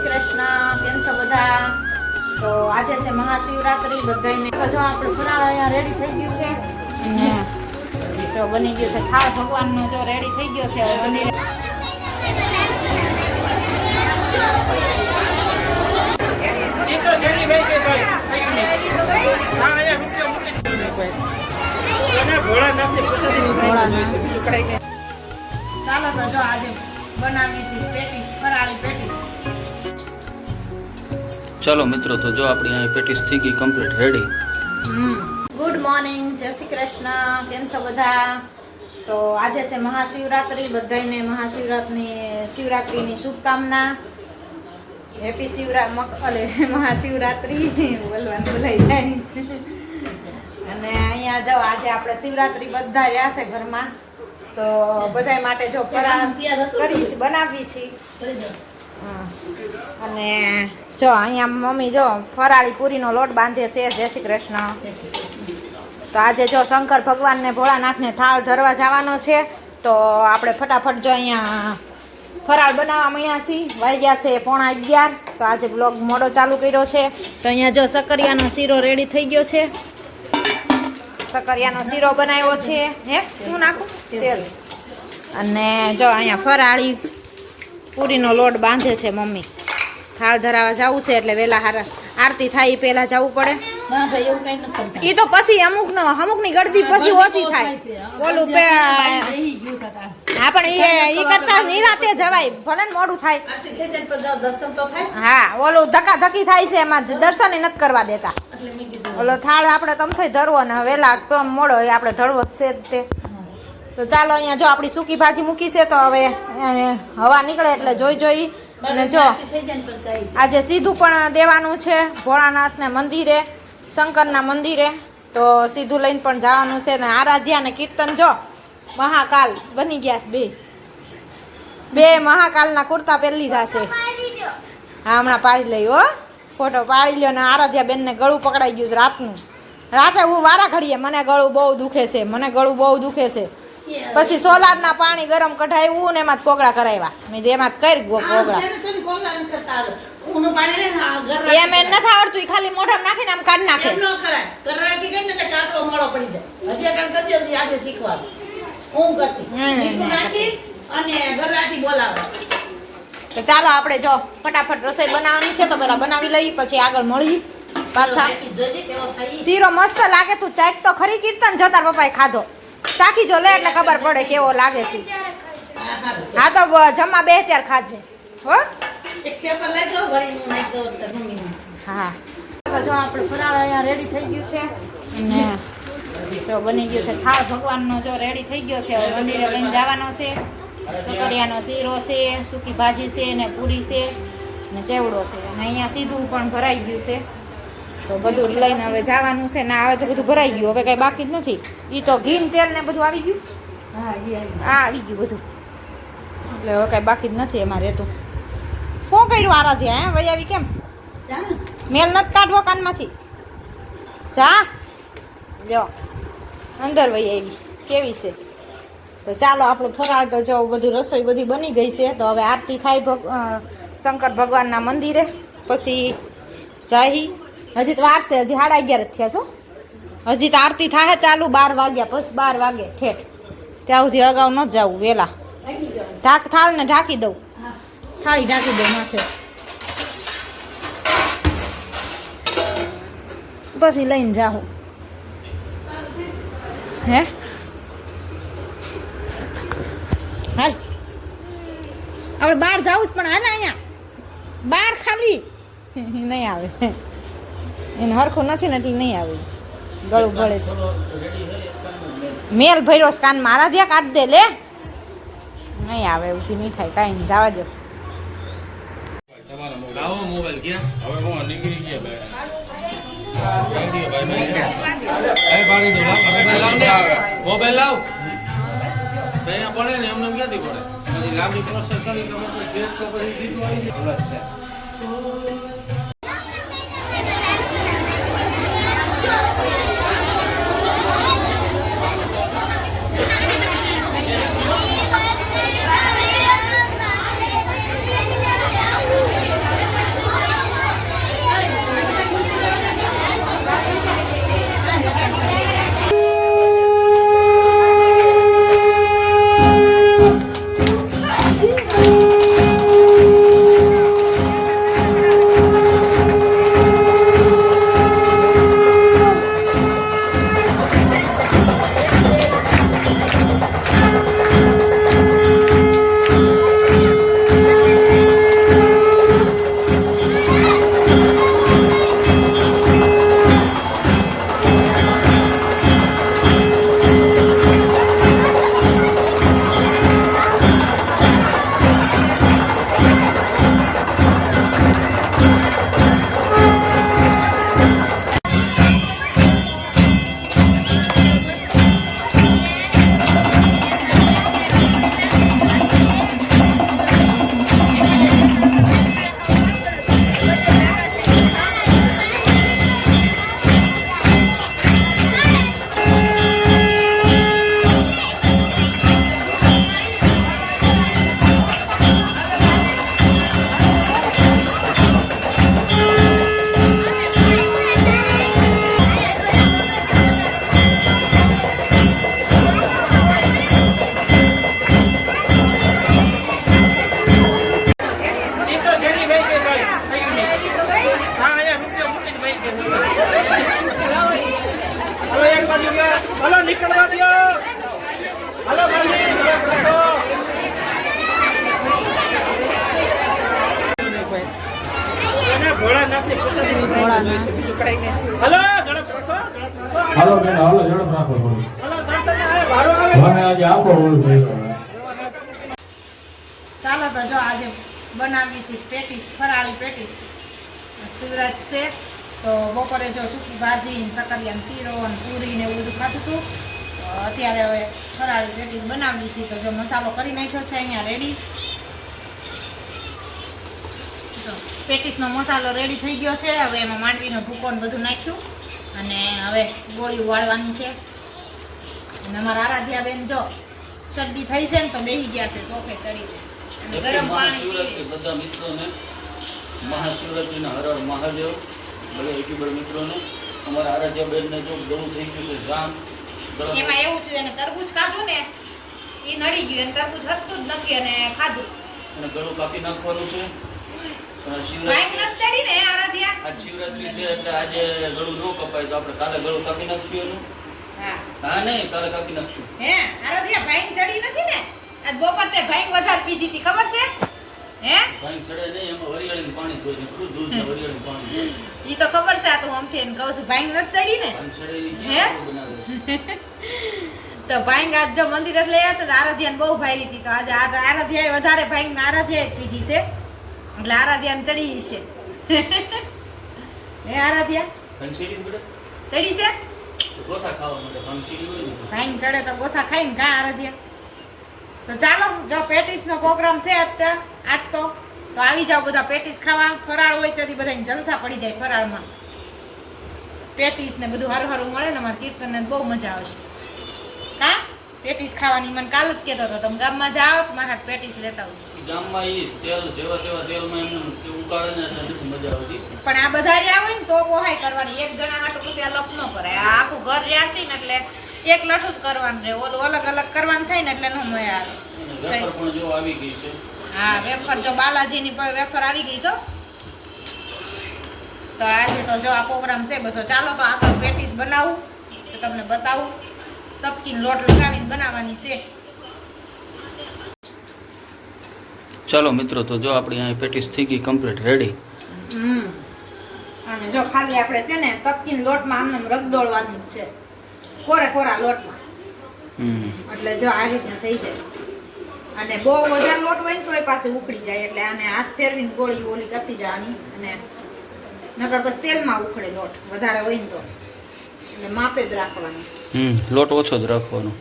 શ્રી કૃષ્ણ. કેમ છો બધા? તો આજે છે મહાશિવરાત્રી. બધાને જો આપણે ફરાળ અહીંયા રેડી થઈ ગયું છે અને તો બની ગયું છે થાળ ભગવાનનો જો રેડી થઈ ગયો છે. મંદિરે ચાલો તો જો આજે બનાવી છે પેટીસ, ફરાળી પેટીસ. ચાલો મિત્રો, તો જો આપણી અહીં પેટીસ થઈ ગઈ કમ્પ્લીટ રેડી. ગુડ મોર્નિંગ, જય શ્રી કૃષ્ણ. કેમ છો બધા? તો આજે છે મહાશિવરાત્રી. બધાને શિવરાત્રીની શુભકામના. હેપી મહાશિવરાત્રી બોલવાનું ભૂલાઈ જાય. અને અહીંયા જો આજે આપણે શિવરાત્રી બધા રહ્યા છે ઘરમાં, તો બધા માટે જો ફરાળ બનાવી છે. અને જો અહીંયા મમ્મી જો ફરાળી પૂરીનો લોટ બાંધે છે. જય શ્રી કૃષ્ણ. તો આજે જો શંકર ભગવાનને ભોળાનાથને થાળ ધરવા જવાનો છે, તો આપણે ફટાફટ જો અહીંયા ફરાળ બનાવવા માંડ્યા છીએ. વાગ્યા છે 11:30. તો આજે બ્લોગ મોડો ચાલુ કર્યો છે. તો અહીંયા જો સકરિયાનો શીરો રેડી થઈ ગયો છે. સકરિયાનો શીરો બનાવ્યો છે. હે શું નાખું? તેલ. અને જો અહીંયા ફરાળી પૂરીનો લોટ બાંધે છે મમ્મી. થાળ ધરાવા જવું છે એટલે વહેલા હારા આરતી થાય પહેલા જવું પડે. એ તો પછી અમુકની ગળદી પછી ઓછી થાય. ઓલું હા, પણ એ કરતા નિરાતે જવાય, ભલે ને મોડું થાય. હા, ઓલું ધક્કાધક્કી થાય છે, એમાં દર્શન નથી કરવા દેતા. ઓલો થાળ આપણે તમથી ધરવો ને વેલા મોડો આપણે ધરવો છે તે. તો ચાલો અહીંયા જો આપણી સૂકી ભાજી મૂકી છે, તો હવે હવા નીકળે એટલે જોઈ અને જો આજે સીધું પણ દેવાનું છે ભોળાનાથને મંદિરે, શંકરના મંદિરે. તો સીધું લઈને પણ જવાનું છે. ને આરાધ્યા ને કીર્તન જો મહાકાલ બની ગયા છે. બે મહાકાલના કુર્તા પહેરી લીધા છે. હા, હમણાં પાડી લઈ હો, ફોટો પાડી લ્યો. ને આરાધ્યા બેનને ગળું પકડાઈ ગયું છે રાતનું. રાતે હું વારા ઘડીએ મને ગળું બહુ દુખે છે. પછી સોલારના પાણી ગરમ કઢાવ્યું ને એમાં જ કોગળા કરાવ્યા. મેં એમાં જ કરી કોગળા. એમ નથી આવડતું, ખાલી મોઢા નાખીને આમ કાઢી નાખે. તો ચાલો આપણે જો ફટાફટ રસોઈ બનાવવાની છે, તો પેલા બનાવી લઈ પછી આગળ મળી પાછા. શીરો મસ્ત લાગે. તું ચાક તો ખરી કીર્તન જતા પપ્પાએ ખાધો. ચાખી જો લે એટલે ખબર પડે કેવો લાગે છે. હા, તો જમવા બે ત્યારે ખાજે હો. હા, તો જો આપણે ફરાળ અહીંયા રેડી થઈ ગયું છે અને તો બની ગયું છે થાળ ભગવાનનો જો રેડી થઈ ગયો છે. મંદિરે લઈને જવાનો છે. સકરિયાનો શીરો છે, સૂકી ભાજી છે ને પૂરી છે ને ચેવડો છે. અને અહીંયા સીધું પણ ભરાઈ ગયું છે. તો બધું લઈને હવે જવાનું છે. ને હવે તો બધું ભરાઈ ગયું, હવે કઈ બાકી જ નથી. એ તો ઘી તેલ ને બધું આવી ગયું. હા, આવી ગયું બધું, એટલે હવે કઈ બાકી જ નથી એમાં રહેતું. શું કર્યું આરાધ્યા? હે વહી આવી કેમ? મેલ નથી કાઢવો કાનમાંથી. જા લ્યો અંદર વહી આવી કેવી છે. તો ચાલો આપણું ફરાળ તો જો બધું રસોઈ બધી બની ગઈ છે. તો હવે આરતી થાય શંકર ભગવાનના મંદિરે, પછી જઈ. હજી તો વાર છે, હજી 11:30 થયા છો. હજી તો આરતી થાય ચાલુ 12 વાગ્યા, પછી 12 વાગે ઠેઠ. ત્યાં સુધી અગાઉ ન જવું, વેલા થાળને ઢાંકી દઉં. થાળી ઢાંકી દઉં માથે, પછી લઈને જાઉં. હે હાલ આપણે બહાર જાવું જ, પણ હાલ અહીંયા બહાર ખાલી નહીં આવે. એને હરખું નથી ને એટલે નહીં આવે. ગળું ભળે છે. મેલ ભર્યો કાન મારા ધ્યા કાઢ દે લે. નહીં આવે, એવું નહીં થાય. કાંઈ નહીં, જવા દો. લાંબી પ્રોસેસ કરી ભોળાનાથની પ્રસાદીની ભાઈ જોઈશે, બીજું કાંઈ નહીં. હલો, ઝડપ રાખો, ઝડપ રાખો. હાલો બેન હાલો ઝડપ રાખો થોડું. હલો, દર્શનને આવે, વારો આવે. મને આજે આપો ઓલું થઈ ગયું. ચાલો તો જો આજે બનાવી છે પેટીસ, ફરાળી પેટીસ. શિવરાજ છે તો બપોરે જો સૂકી ભાજી ને સકરિયાનો શીરો અને પૂરી ને એવું બધું ખાધું હતું. તો અત્યારે હવે ફરાળી પેટીસ બનાવી છે તો જો મસાલો કરી નાખ્યો છે અહીંયા રેડી. જો પેટીસનો મસાલો રેડી થઈ ગયો છે. હવે એમાં માંડવીનો ભૂકો ને બધું નાખ્યું અને હવે ગોળીઓ વાળવાની છે. અને અમારા આરાધ્યાબેન જો શરદી થઈ છે ને તો બેસી ગયા છે સોફે ચડીને અને ગરમ પાણી મહાશિવરાત્રી પીવે. બધા મિત્રોને, મહાશિવરાત્રીના હર હર મહાદેવ બધા યુટ્યુબર મિત્રોને. અમારા આરાધ્યાબેનને જો ગળું થઈ ગયું છે જામ. એમાં એવું છે એને તરબૂચ ખાધું ને એ નડી ગયું, એને તરબૂચ હતું જ નથી અને ખાધું. અને ગળું કાપી નાખવાનું છે. અને ભાઈ શિવરાત્રી નથી ચડી ને આરાધ્યા. આજ શિવરાત્રી છે એટલે આજે ગળું ન કપાય તો આપણે કાલે ગળું કાપી નાખશું એનું. હા હા નહીં, કાલે કાપી નાખશું. હે આરાધ્યા ભાઈ ચડી નથી ને આજ બપોર તે ભાઈ વધારે પીધી હતી ખબર છે હે? ભાઈ ચડે નહીં, એમાં વરિયાળીનું પાણી ધોઈ દીધું, દૂધ ને વરિયાળીનું પાણી ધોઈ. ઈ તો ખબર છે. આ તો આમથી એને કહું છું ભાઈ નથી ચડી ને. ભાઈ ચડે એની હે? ક્યાં બનાવે? તો ભાઈ આજ જો મંદિરે લઈ આવ્યા તો આરાધ્યાને બહુ ભાઈ હતી. તો આજે આરાધ્યાએ વધારે ભાઈ આરાધ્યાએ જ પીધી છે એટલે આરાધ્યાને ચડી છે. હે આરાધ્યા ભાઈ ચડી પડે ચડી છે? તો ગોથા ખાવા માટે ભાઈ ચડી હોય ને. ભાઈ ચડે તો ગોથા ખાઈને કા આરાધ્યા. તો ચાલો જો પેટીસ નો પ્રોગ્રામ છે આજ તો આવી જાવ બધા પેટીસ ખાવા. ફરાળ હોય તો બધાને જલસા પડી જાય ફરાળમાં. પેટીસ ને બધું હારું હારું મળે ને અમારે કીર્તન ને બહુ મજા આવશે. કા પેટીસ ખાવાની મને કાલ જ કહેતો હતો તમે ગામમાં જાઓ તો મારા હાથ પેટીસ લેતા આવજો. ઈ ગામમાં ઈ તેલ જેવા તેવા તેલમાં એમને ઉકાળે ને એટલે નથી મજા આવતી. પણ આ બધા રહ્યા હોય ને તો પોહાય કરવાની. એક જણા હાટું પછી આ લપ ન કરે. આ આખું ઘર રહ્યા છે ને એટલે એક લઠું જ કરવાનું રહે. ઓલું અલગ અલગ કરવાનું થાય ને એટલે ન મજા આવે. અને વેફર પણ જો આવી ગઈ છે. હા વેફર જો બાલાજીની પણ વેફર આવી ગઈ છો. તો આજે તો જો આ પ્રોગ્રામ છે બધો. ચાલો તો આગળ પેટીસ બનાવું તો તમને બતાવું. તપકીને લોટ લગાવીને બનાવવાની છે. ચાલો મિત્રો, તો જો આપણી અહીં પેટીસ થઈ ગઈ કમ્પ્લીટ રેડી. અને જો ખાલી આપણે છે ને તપકીને લોટમાં આમ રગદોળવાનું જ છે, કોરા લોટમાં. એટલે જો આ રીતના થઈ જાય. અને બહુ વધારે લોટ હોય ને તો એ પાસે ઉખડી જાય એટલે આને હાથ ફેરવીને ગોળી ઓલી કરતી જવાની. અને નકર બસ તેલમાં ઉખડે લોટ વધારે હોય ને તો. એટલે માપે જ રાખવાનું. લોટ ઓછો જ રાખવાનો.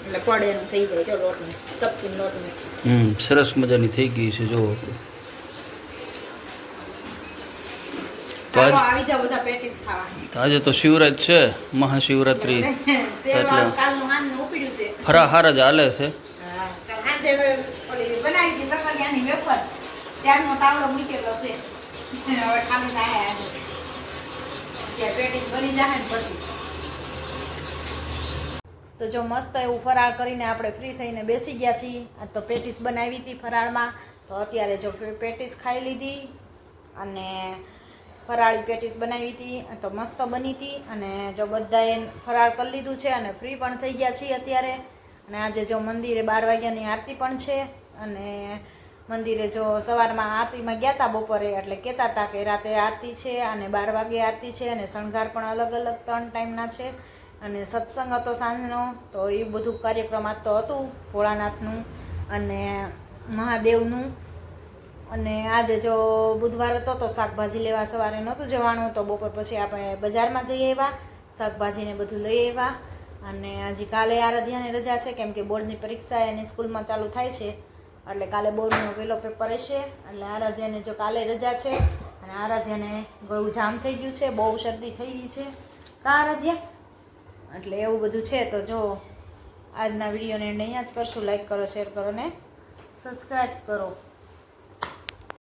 એટલે પડે એનું થઈ જાય જો લોટને તપકીને લોટને. સરસ મજાની થઈ ગઈ છે જો. તો ચાલો આવી જાવ બધા પેટીસ ખાવા. આજે તો શિવરાજ છે, મહાશિવરાત્રી તેલવાળું કાલનું હાંજનું ઉપડ્યું છે. ફરાહાર જ હાલે છે. હા, કાલ હાંજે ઓલી બનાવી હતી સકરિયાની વેફર ત્યારનો તાવડો મૂકેલો છે. હવે ખાલી થાય આજે કે પેટીસ બની જાય ને પછી. તો જો મસ્ત એવું ફરાળ કરીને આપણે ફ્રી થઈને બેસી ગયા છીએ. આ તો પેટીસ બનાવી હતી ફરાળમાં. તો અત્યારે જો પેટીસ ખાઈ લીધી અને ફરાળી પેટીસ બનાવી હતી તો મસ્ત બની હતી. અને જો બધાએ ફરાળ કરી લીધું છે અને ફ્રી પણ થઈ ગયા છીએ અત્યારે. અને આજે જો મંદિરે 12 વાગ્યાની આરતી પણ છે. અને મંદિરે જો સવારમાં આરતીમાં ગયા હતા બપોરે એટલે કહેતા હતા કે રાતે આરતી છે અને 12 વાગે આરતી છે અને શણગાર પણ અલગ અલગ 3 ટાઈમના છે. અને સત્સંગ હતો સાંજનો. તો એ બધું કાર્યક્રમ આજ તો હતું ભોળાનાથનું અને મહાદેવનું. અને આજે જો બુધવાર હતો તો શાકભાજી લેવા સવારે નહોતું જવાનું. તો બપોર પછી આપણે બજારમાં જઈ આવ્યા, શાકભાજીને બધું લઈ આવ્યા. અને હજી કાલે આરાધ્યાને રજા છે કેમ કે બોર્ડની પરીક્ષા એની સ્કૂલમાં ચાલુ થાય છે એટલે કાલે બોર્ડનો પહેલો પેપર હશે. એટલે આરાધ્યાને જો કાલે રજા છે. અને આરાધ્યાને ગળું જામ થઈ ગયું છે, બહુ શરદી થઈ ગઈ છે કા આરાધ્યા. એટલે એવું બધું છે. તો જો આજના વિડીયોને એન્ડ અહીંયા જ કરશું. લાઈક કરો, શેર કરો ને સબસ્ક્રાઈબ કરો.